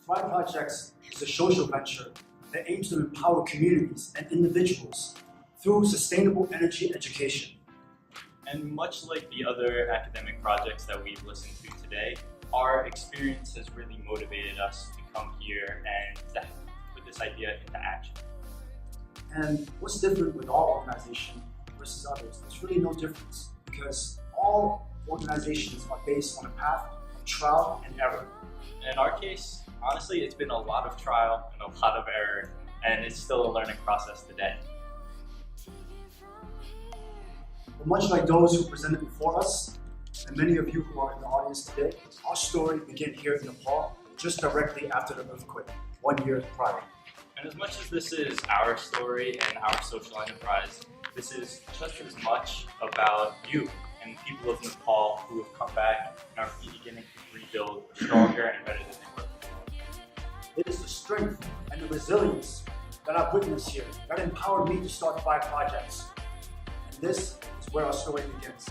Thrive Projects is a social venture that aims to empower communities and individuals through sustainable energy education. And much like the other academic projects that we've listened to today, our experience has really motivated us to come here and to put this idea into action. And what's different with our organization versus others? There's really no difference, because all organizations are based on a path of trial and error. In our case, honestly, it's been a lot of trial and a lot of error, and it's still a learning process today. But much like those who presented before us, and many of you who are in the audience today, our story began here in Nepal just directly after the earthquake, 1 year prior. And as much as this is our story and our social enterprise, this is just as much about you and people of Nepal who have come back and are beginning to rebuild stronger and better than they were before. It is the strength and the resilience that I've witnessed here that empowered me to start Thrive Projects. And this is where our story begins.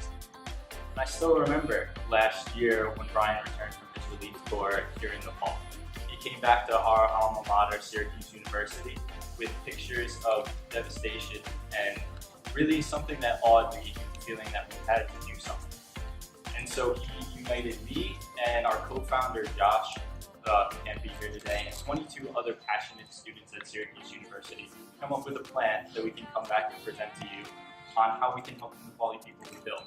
And I still remember last year when Brian returned from his relief tour here in Nepal. He came back to our alma mater, Syracuse University, with pictures of devastation and really something that awed me, feeling that we had to do something. And so he united me and our co-founder Josh, who can't be here today, and 22 other passionate students at Syracuse University to come up with a plan that we can come back and present to you on how we can help the Nepali people rebuild.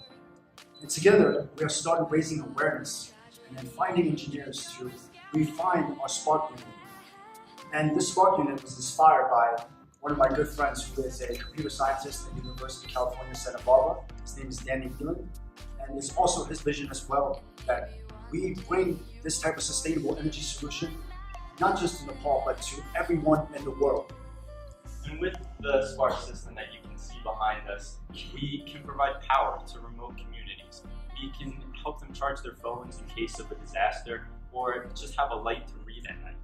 And together, we have started raising awareness and then finding engineers to refine our Spark Unit. And this Spark Unit was inspired by one of my good friends who is a computer scientist at the University of California, Santa Barbara. His name is Danny Phelan. And it's also his vision as well that we bring this type of sustainable energy solution, not just to Nepal, but to everyone in the world. And with the Spark system that you can see behind us, we can provide power to remote communities. We can help them charge their phones in case of a disaster, or just have a light to read at night.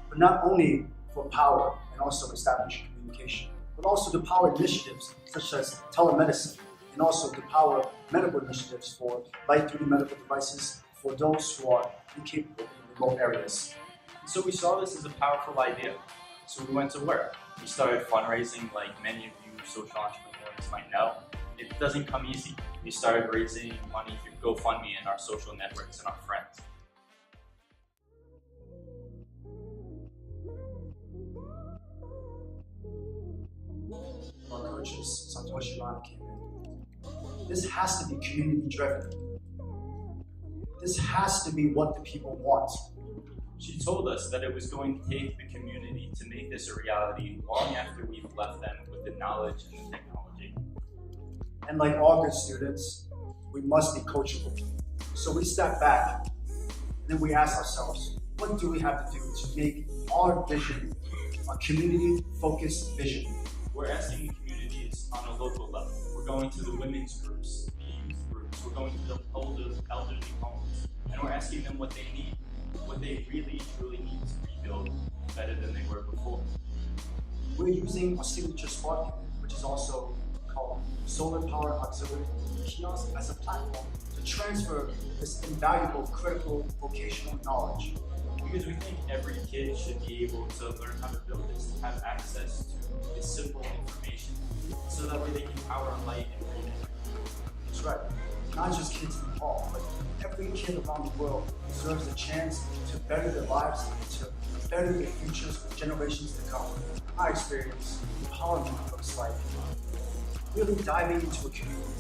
But not only for power and also establish communication, but also to power initiatives such as telemedicine, and also to power medical initiatives for light-duty medical devices for those who are incapable in remote areas. So we saw this as a powerful idea. So we went to work. We started fundraising like many of you social entrepreneurs might know. It doesn't come easy. We started raising money through GoFundMe and our social networks and our friends. Our coaches, Santoshi Rana, came in. This has to be community driven. This has to be what the people want. She told us that it was going to take the community to make this a reality long after we've left them with the knowledge and the technology. And like all good students, we must be coachable. So we step back, and then we ask ourselves, what do we have to do to make our vision a community-focused vision? We're asking the communities on a local level. We're going to the women's groups, the youth groups, we're going to the elderly homes, and we're asking them what they need, what they really, truly need to rebuild better than they were before. We're using our signature Spark Unit, which is also called Solar Power Auxiliary Kiosk, as a platform to transfer this invaluable, critical vocational knowledge. Because we think every kid should be able to learn how to build this, to have access to this simple information, so that way they can power on light and read it. That's right. Not just kids in Nepal, but every kid around the world deserves a chance to better their lives and to better their futures for generations to come. My experience, empowerment looks like really diving into a community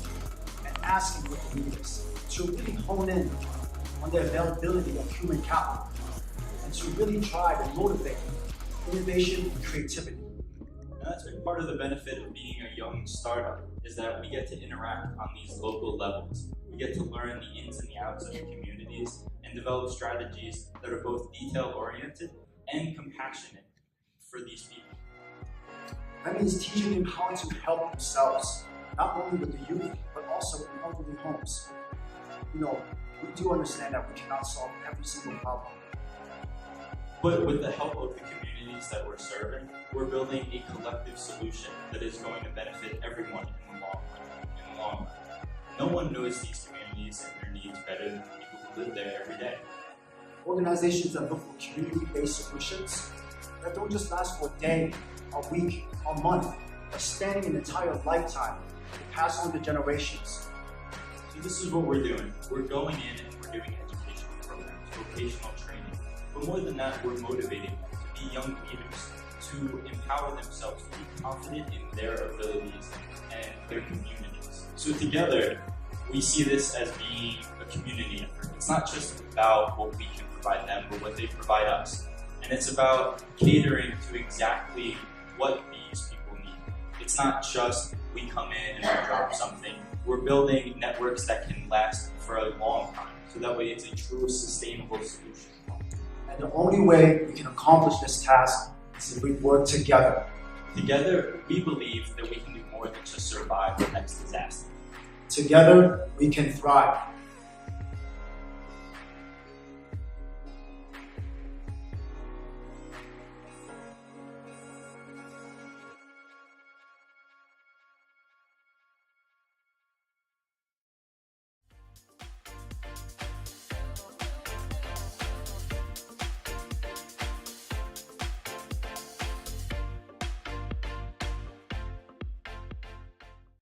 and asking what they need is, to really hone in on the availability of human capital, and to really drive and motivate innovation and creativity. And that's been part of the benefit of being a young startup, is that we get to interact on these local levels. We get to learn the ins and the outs of the communities and develop strategies that are both detail-oriented and compassionate for these people. That means teaching them how to help themselves, not only with the youth, but also in elderly homes. You know, we do understand that we cannot solve every single problem. But with the help of the communities that we're serving, we're building a collective solution that is going to benefit everyone in the long run. No one knows these communities and their needs better than the people who live there every day. Organizations that look for community-based solutions that don't just last for a day, a week, a month, but spanning an entire lifetime to pass on to generations. So this is what we're doing. We're going in and we're doing educational programs, vocational training. But more than that, we're motivating them to be young leaders, to empower themselves, to be confident in their abilities and their communities. So together, we see this as being a community effort. It's not just about what we can provide them, but what they provide us. And it's about catering to exactly what these people need. It's not just we come in and we drop something. We're building networks that can last for a long time. So that way it's a true sustainable solution. And the only way we can accomplish this task is if we work together. Together, we believe that we can do more than just survive the next disaster. Together, we can thrive.